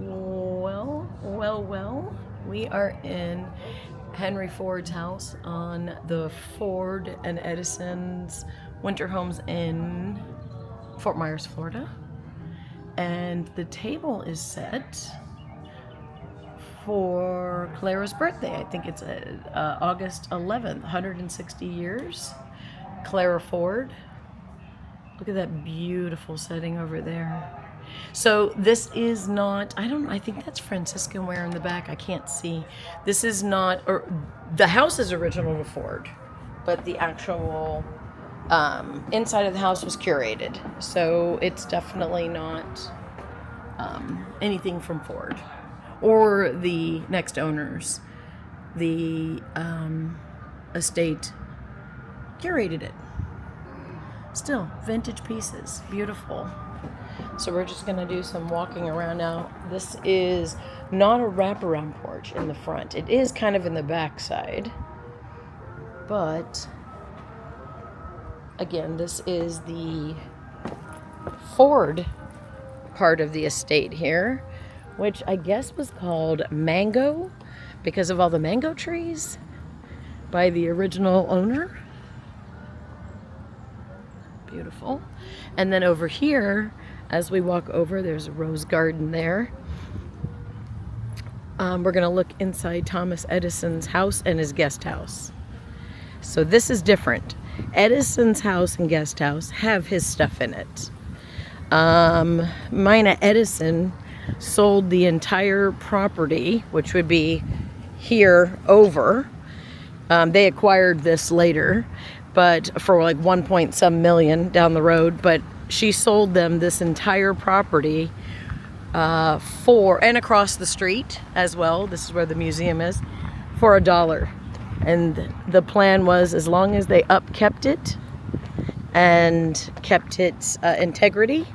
Well. We are in Henry Ford's house on the Ford and Edison's winter homes in Fort Myers, Florida. And the table is set for Clara's birthday. I think it's August 11th, 160 years. Clara Ford. Look at that beautiful setting over there. So this is not, I think that's Francisco Ware in the back. I can't see. This is not, or the house is original to Ford, but the actual inside of the house was curated. So it's definitely not anything from Ford or the next owners. The estate curated it. Still, vintage pieces, beautiful. So we're just gonna do some walking around now. This is not a wraparound porch in the front. It is kind of in the back side. But again, this is the Ford part of the estate here, which I guess was called Mango because of all the mango trees by the original owner. Beautiful. And then over here, as we walk over, there's a rose garden there. We're going to look inside Thomas Edison's house and his guest house. So this is different. Edison's house and guest house have his stuff in it. Mina Edison sold the entire property, which would be here over. They acquired this later, but for like 1 point some million down the road. But she sold them this entire property and across the street as well. This is where the museum is, for $1. And the plan was, as long as they upkept it and kept its integrity,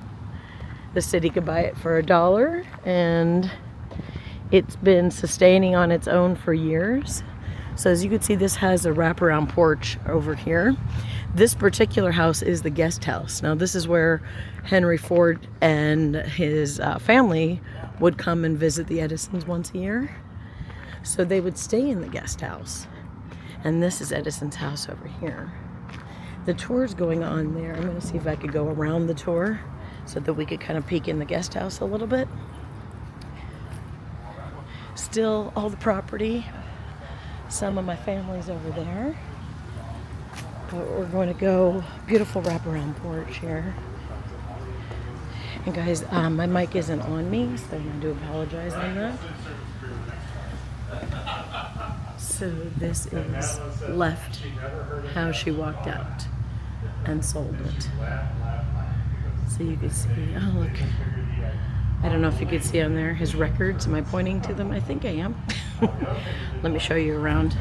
the city could buy it for $1. And it's been sustaining on its own for years. So as you can see, this has a wraparound porch over here. This particular house is the guest house. Now this is where Henry Ford and his family would come and visit the Edisons once a year. So they would stay in the guest house. And this is Edison's house over here. The tour's going on there. I'm gonna see if I could go around the tour so that we could kind of peek in the guest house a little bit. Still all the property. Some of my family's over there. But we're going to go, beautiful wraparound porch here. And guys, my mic isn't on me, so I do apologize on that. So this is left how she walked out and sold it. So you can see, oh look. I don't know if you could see on there his records. Am I pointing to them? I think I am. Let me show you around.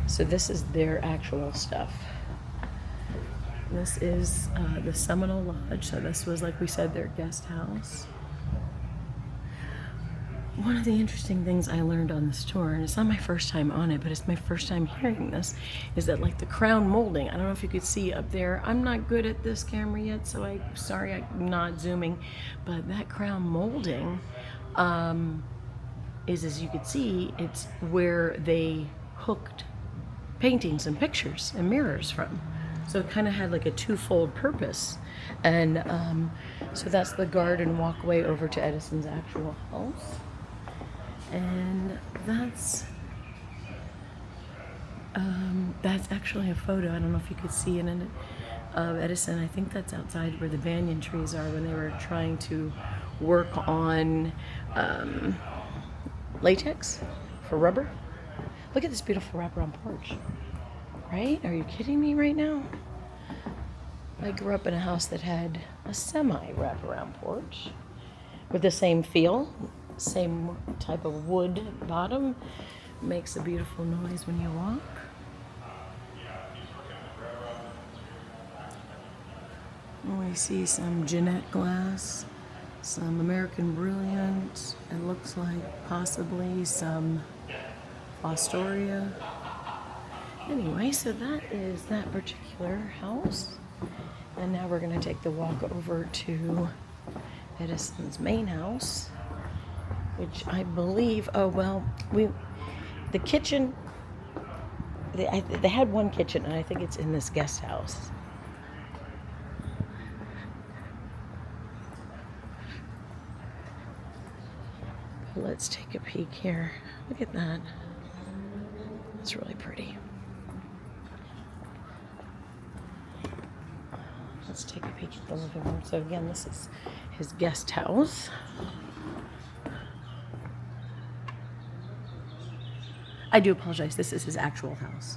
So this is their actual stuff. This is the Seminole Lodge. So this was, like we said, their guest house. One of the interesting things I learned on this tour, and it's not my first time on it, but it's my first time hearing this, is that like the crown molding, I don't know if you could see up there. I'm not good at this camera yet, so I'm not zooming, but that crown molding is, as you could see, it's where they hooked paintings and pictures and mirrors from. So it kind of had like a twofold purpose. And so that's the garden walkway over to Edison's actual house. And that's actually a photo. I don't know if you could see it in it, of Edison. I think that's outside where the banyan trees are when they were trying to work on latex for rubber. Look at this beautiful wraparound porch. Right? Are you kidding me right now? I grew up in a house that had a semi-wraparound porch with the same feel, same type of wood bottom. Makes a beautiful noise when you walk. We see some Jeanette glass, some American Brilliant. It looks like possibly some Astoria. Anyway, so that is that particular house. And now we're going to take the walk over to Edison's main house, which I believe, the kitchen, they had one kitchen, and I think it's in this guest house. Let's take a peek here. Look at that. It's really pretty. Let's take a peek at the living room. So again, this is his guest house. I do apologize. This is his actual house.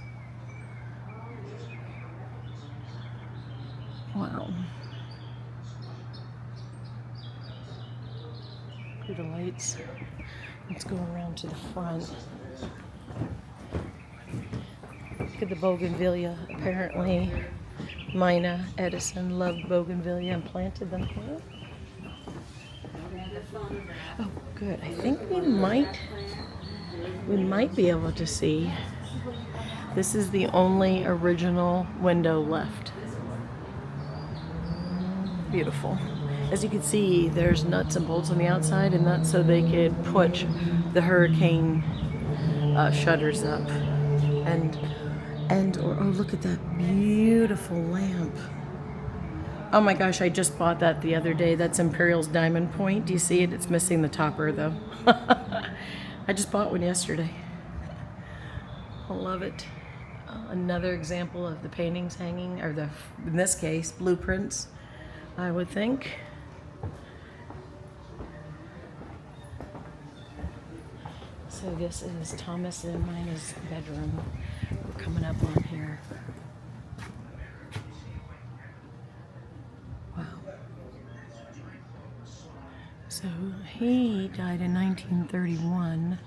Wow. Look at the lights. Let's go around to the front. Look at the bougainvillea. Apparently, Mina Edison loved bougainvillea and planted them here. Oh, good. I think we might be able to see. This is the only original window left. Beautiful. As you can see, there's nuts and bolts on the outside, and that's so they could put the hurricane shutters up. Oh, look at that beautiful lamp. Oh my gosh, I just bought that the other day. That's Imperial's Diamond Point. Do you see it? It's missing the topper though. I just bought one yesterday. I love it. Another example of the paintings hanging, or in this case, blueprints, I would think. So this is Thomas and Mina's bedroom. We're coming up on here. Wow. So he died in 1931.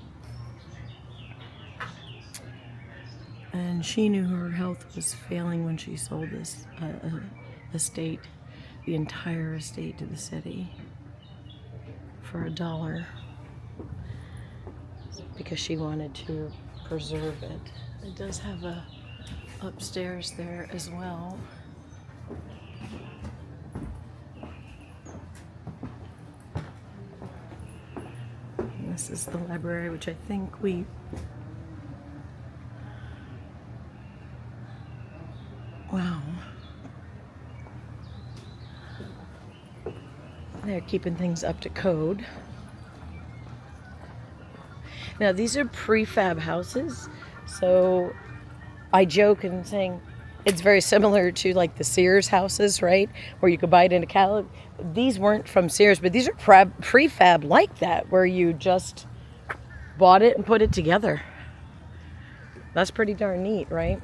And she knew her health was failing when she sold this estate, the entire estate, to the city for $1. Because she wanted to preserve it. It does have a upstairs there as well. And this is the library, which I think wow. They're keeping things up to code. Now, these are prefab houses, so I joke and saying it's very similar to like the Sears houses, right? Where you could buy it in a catalog. These weren't from Sears, but these are prefab like that, where you just bought it and put it together. That's pretty darn neat, right?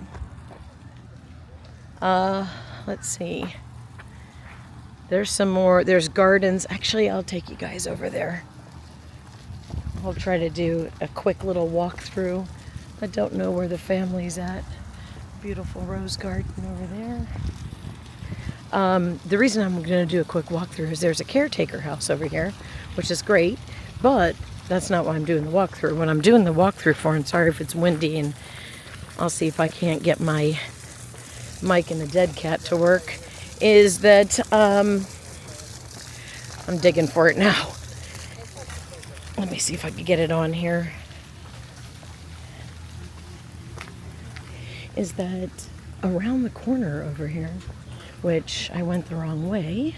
Let's see. There's some more. There's gardens. Actually, I'll take you guys over there. I'll try to do a quick little walkthrough. I don't know where the family's at. Beautiful rose garden over there. The reason I'm going to do a quick walkthrough is there's a caretaker house over here, which is great, but that's not what I'm doing the walkthrough. What I'm doing the walkthrough for, and sorry if it's windy, and I'll see if I can't get my mic and the dead cat to work, is that I'm digging for it now. Let me see if I can get it on here. Is that around the corner over here, which I went the wrong way,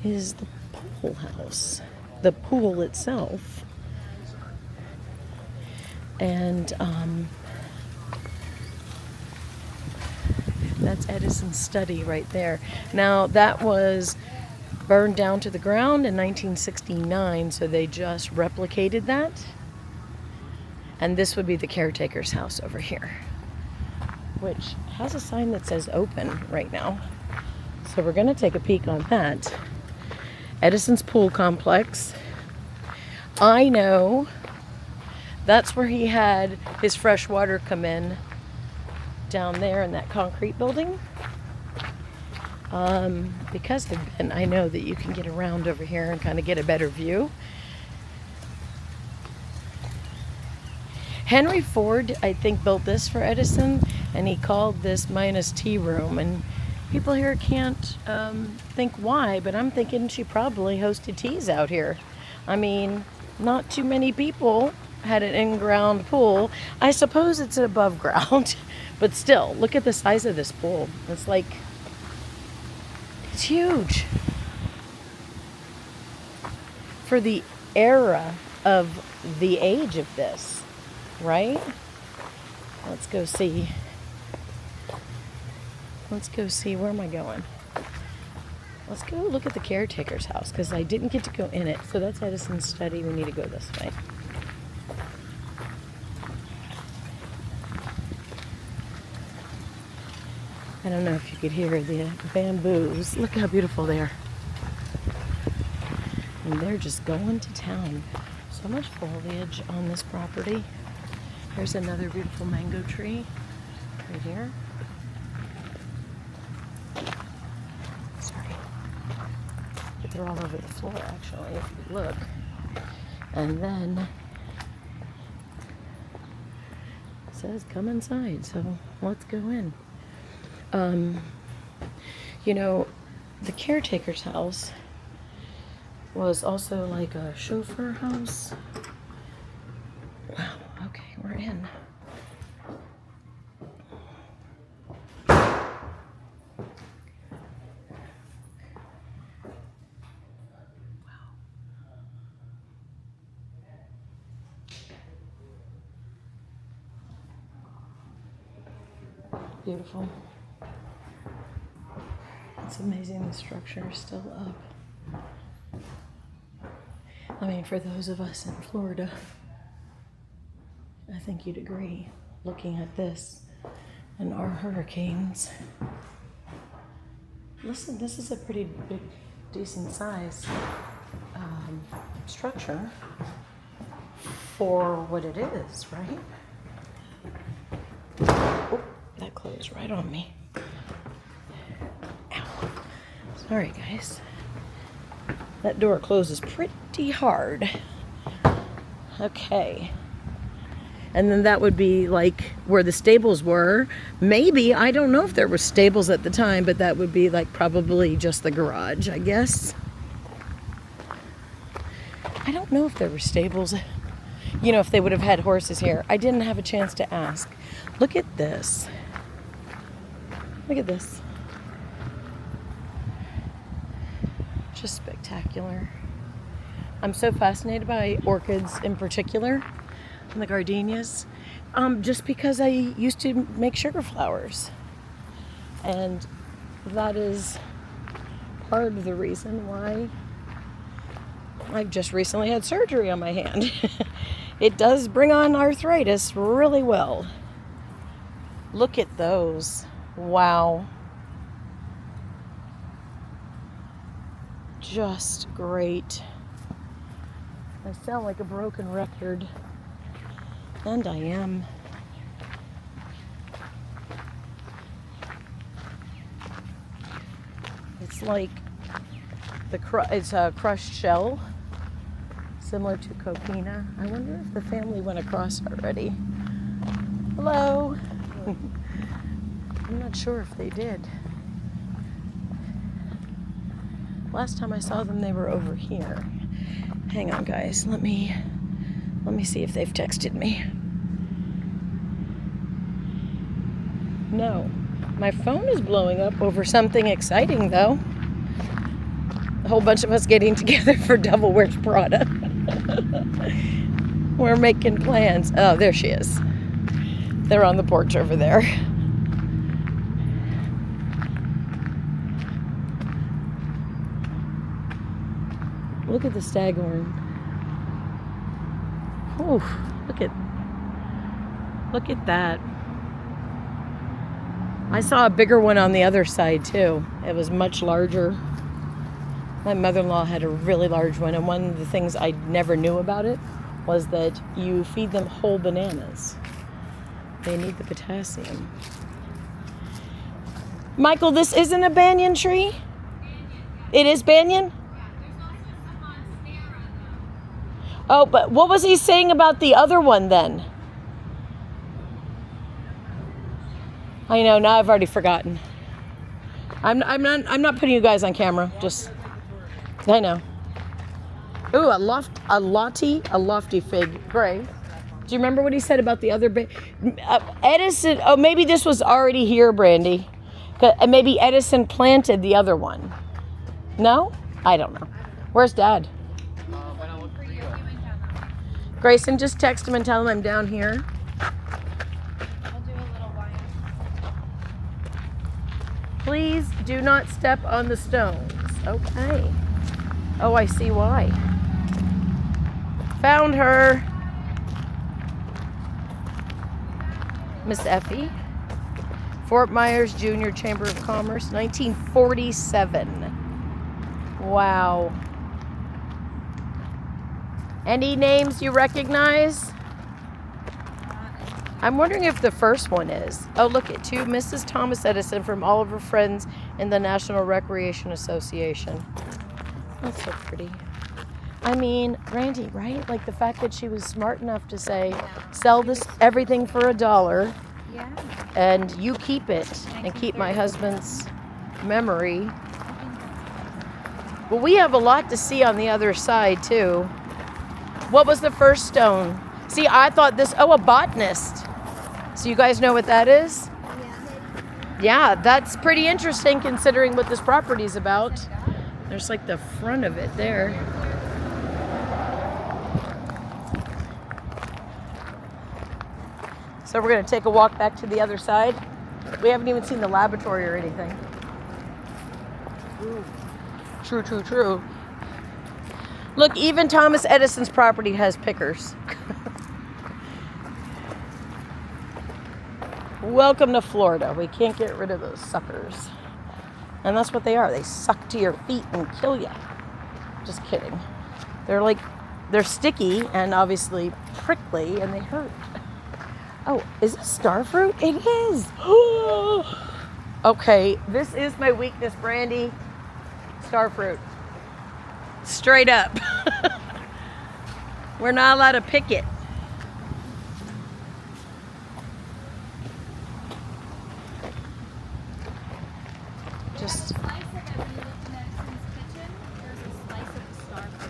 is the pool house. The pool itself. And that's Edison's study right there. Now, that was burned down to the ground in 1969, so they just replicated that. And this would be the caretaker's house over here, which has a sign that says open right now. So we're going to take a peek on that. Edison's pool complex. I know that's where he had his fresh water come in, down there in that concrete building. Because I know that you can get around over here and kind of get a better view. Henry Ford, I think, built this for Edison, and he called this Mina's tea room, and People here can't think why, but I'm thinking she probably hosted teas out here. I mean, not too many people had an in-ground pool. I suppose it's above ground, but still, look at the size of this pool. It's like, it's huge. For the era of the age of this, right? Let's go see. Let's go see. Where am I going? Let's go look at the caretaker's house because I didn't get to go in it. So that's Edison's study. We need to go this way. I don't know if you could hear the bamboos. Look how beautiful they are. And they're just going to town. So much foliage on this property. There's another beautiful mango tree right here. Sorry. But they're all over the floor, actually, if you look. And then it says come inside, so let's go in. You know, the caretaker's house was also like a chauffeur house. Wow, okay, we're in. Beautiful. It's amazing the structure is still up. I mean, for those of us in Florida, I think you'd agree, looking at this and our hurricanes. Listen, this is a pretty big, decent size structure for what it is, right? Oh, that closed right on me. Ow. Sorry, guys. That door closes pretty hard. Okay. And then that would be like where the stables were. Maybe, I don't know if there were stables at the time, but that would be like probably just the garage, I guess. I don't know if there were stables. You know, if they would have had horses here. I didn't have a chance to ask. Look at this. Look at this. Just spectacular. I'm so fascinated by orchids in particular, and the gardenias, just because I used to make sugar flowers. And that is part of the reason why I've just recently had surgery on my hand. It does bring on arthritis really well. Look at those. Wow. Just great. I sound like a broken record, and I am. It's like it's a crushed shell, similar to coquina. I wonder if the family went across already. Hello. I'm not sure if they did. Last time I saw them, they were over here. Hang on, guys. Let me see if they've texted me. No. My phone is blowing up over something exciting, though. A whole bunch of us getting together for Devil Wears Prada. We're making plans. Oh, there she is. They're on the porch over there. Look at the staghorn. Oh, look at that. I saw a bigger one on the other side too. It was much larger. My mother-in-law had a really large one, and one of the things I never knew about it was that you feed them whole bananas. They need the potassium. Michael, this isn't a banyan tree? It is banyan? Oh, but what was he saying about the other one then? I know, now I've already forgotten. I'm not putting you guys on camera. Just, I know. Ooh, a lofty fig. Gray. Do you remember what he said about the other Edison? Oh, maybe this was already here, Brandy. Maybe Edison planted the other one. No? I don't know. Where's Dad? Grayson, just text him and tell him I'm down here. I'll do a little wine. Please do not step on the stones. Okay. Oh, I see why. Found her. Miss Effie. Fort Myers Junior Chamber of Commerce, 1947. Wow. Any names you recognize? I'm wondering if the first one is. Oh, look at to Mrs. Thomas Edison from all of her friends in the National Recreation Association. That's so pretty. I mean, Randy, right? Like the fact that she was smart enough to say, sell this everything for $1. Yeah. And you keep it and keep my husband's memory. Well, we have a lot to see on the other side too. What was the first stone? See, I thought this, a botanist. So you guys know what that is? Yeah, that's pretty interesting considering what this property is about. There's like the front of it there. So we're gonna take a walk back to the other side. We haven't even seen the laboratory or anything. True. Look, even Thomas Edison's property has pickers. Welcome to Florida. We can't get rid of those suckers. And that's what they are. They suck to your feet and kill you. Just kidding. They're sticky and obviously prickly and they hurt. Oh, is this star fruit? It is. Okay, this is my weakness, Brandy. Star fruit. Straight up. We're not allowed to pick it. Just.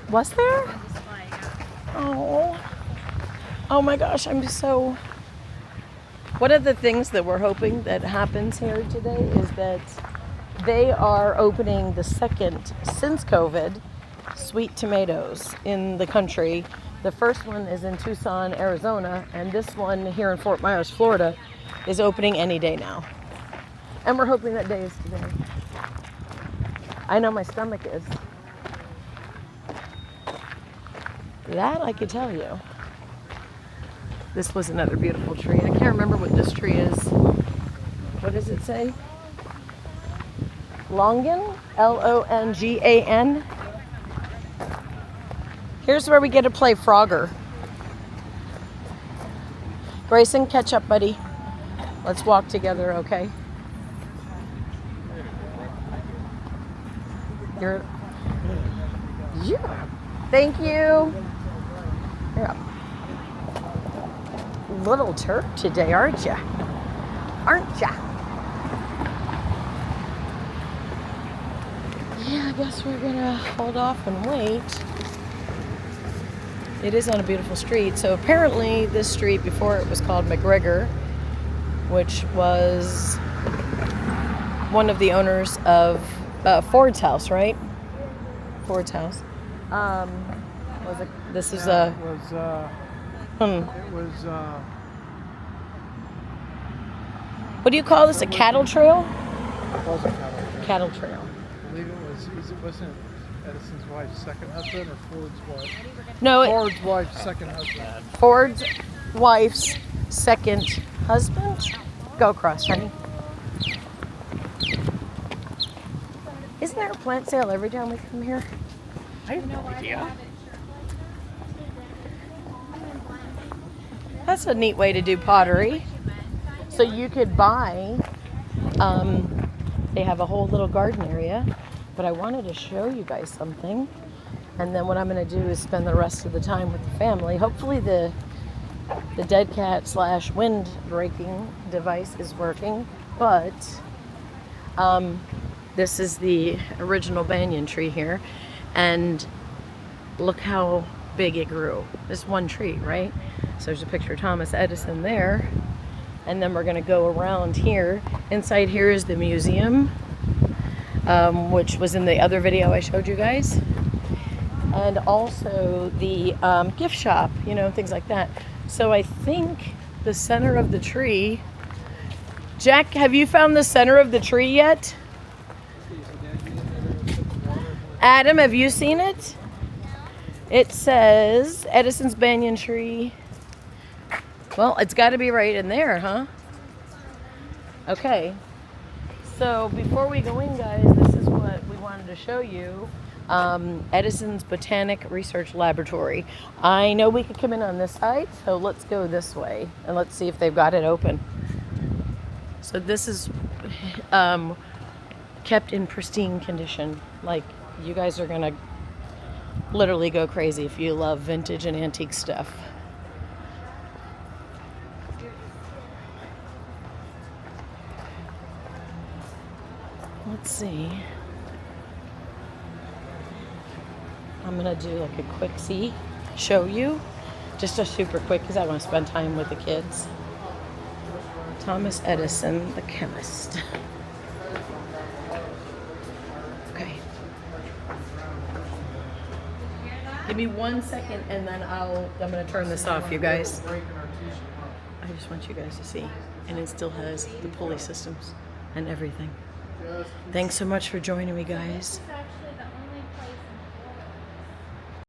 Was there? Oh my gosh, I'm just so. One of the things that we're hoping that happens here today is that they are opening the second, since COVID, sweet tomatoes in the country. The first one is in Tucson, Arizona, and this one here in Fort Myers, Florida, is opening any day now. And we're hoping that day is today. I know my stomach is. That I could tell you. This was another beautiful tree. I can't remember what this tree is. What does it say? Longan? Longan. Here's where we get to play Frogger. Grayson, catch up, buddy. Let's walk together, okay? Yeah. Thank you. You're a little Turk today, aren't you? Aren't ya? Yeah, I guess we're gonna hold off and wait. It is on a beautiful street. So apparently this street, before it was called McGregor, which was one of the owners of Ford's house, right? Ford's house. Was it? This is a. It was. It was. What do you call this? A cattle trail? It was a cattle trail. Cattle trail. I believe it wasn't Edison's wife's second husband or Ford's wife. No. Ford's wife's second husband. Ford's wife's second husband. Go across, honey. Isn't there a plant sale every time we come here? I have no idea. That's a neat way to do pottery. So you could buy, they have a whole little garden area, but I wanted to show you guys something. And then what I'm going to do is spend the rest of the time with the family. Hopefully the dead cat / wind breaking device is working, but This is the original banyan tree here, and look how big it grew. This one tree, right? So there's a picture of Thomas Edison there, and then we're gonna go around here. Inside here is the museum, which was in the other video I showed you guys, and also the gift shop, you know, things like that. So I think the center of the tree, Jack, have you found the center of the tree yet? Adam, have you seen it? It says Edison's banyan tree. Well, it's got to be right in there, huh? Okay. So before we go in, guys, this is what we wanted to show you. Edison's Botanic Research Laboratory. I know we could come in on this side, so let's go this way and let's see if they've got it open. So this is kept in pristine condition. Like, you guys are gonna literally go crazy if you love vintage and antique stuff. Let's see. I'm gonna do like a quick show you, just a super quick, because I want to spend time with the kids. Thomas Edison, the chemist. Okay. Give me 1 second, and then I'm gonna turn this off, you guys. I just want you guys to see, and it still has the pulley systems and everything. Thanks so much for joining me, guys.